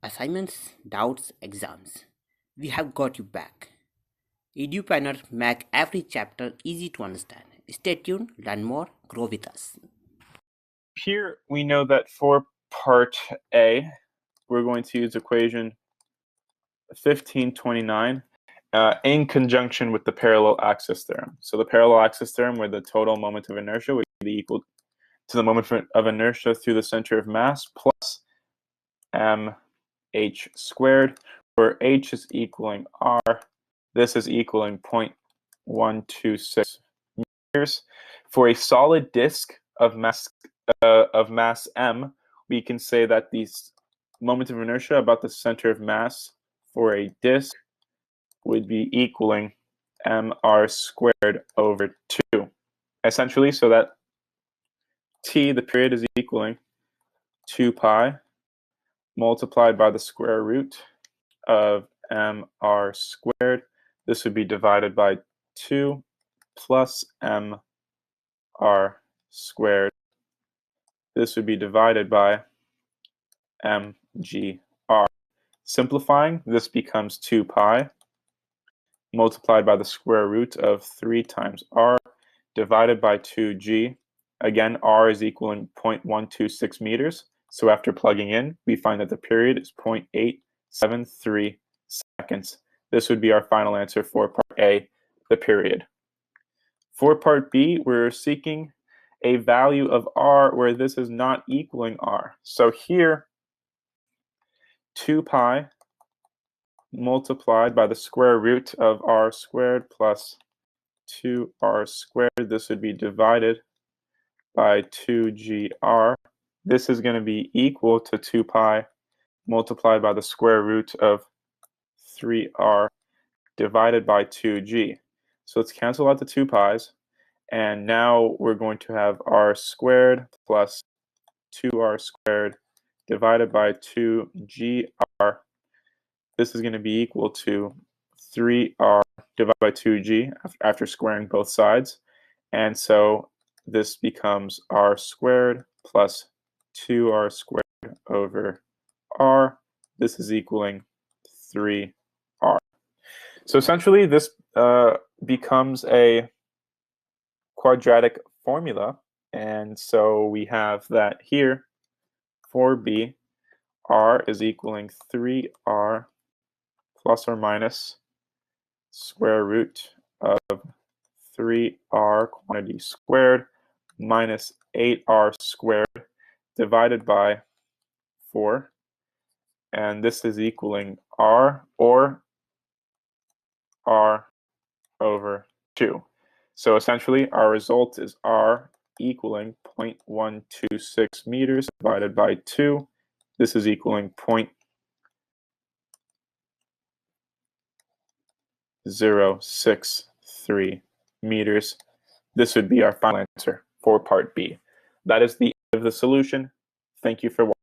assignments, doubts, exams. We have got you back. EduPlanner make every chapter easy to understand. Stay tuned, learn more, grow with us. Here we know that for part A, we're going to use equation 1529 in conjunction with the parallel axis theorem. So the parallel axis theorem, where the total moment of inertia would be equal to the moment of inertia through the center of mass plus mh squared, where h is equaling r. This is equaling 0.126 meters. For a solid disk of mass m, we can say that the moment of inertia about the center of mass for a disk would be equaling mr squared over 2. Essentially, so that t, the period, is equaling 2 pi multiplied by the square root of mr squared. This would be divided by 2 plus mr squared. This would be divided by mgr. Simplifying, this becomes 2 pi multiplied by the square root of 3 times r divided by 2g. Again, r is equaling 0.126 meters. So after plugging in, we find that the period is 0.873 seconds. This would be our final answer for part A, the period. For part B, we're seeking a value of r where this is not equaling r. So here, 2 pi multiplied by the square root of r squared plus 2r squared. This would be divided by 2gr. This is going to be equal to 2 pi multiplied by the square root of 3r divided by 2g. So let's cancel out the 2 pi's. And now we're going to have r squared plus 2r squared divided by 2gr. This is going to be equal to 3r divided by 2g after squaring both sides. And so this becomes r squared plus 2r squared over r. This is equaling 3r. So essentially, this becomes a quadratic formula. And so we have that here for B, r is equaling 3r plus or minus square root of 3r quantity squared minus 8r squared divided by 4. And this is equaling r, or r over 2. So essentially, our result is r equaling 0.126 meters divided by 2. This is equaling 0.063 meters. This would be our final answer for part B. That is the end of the solution. Thank you for watching.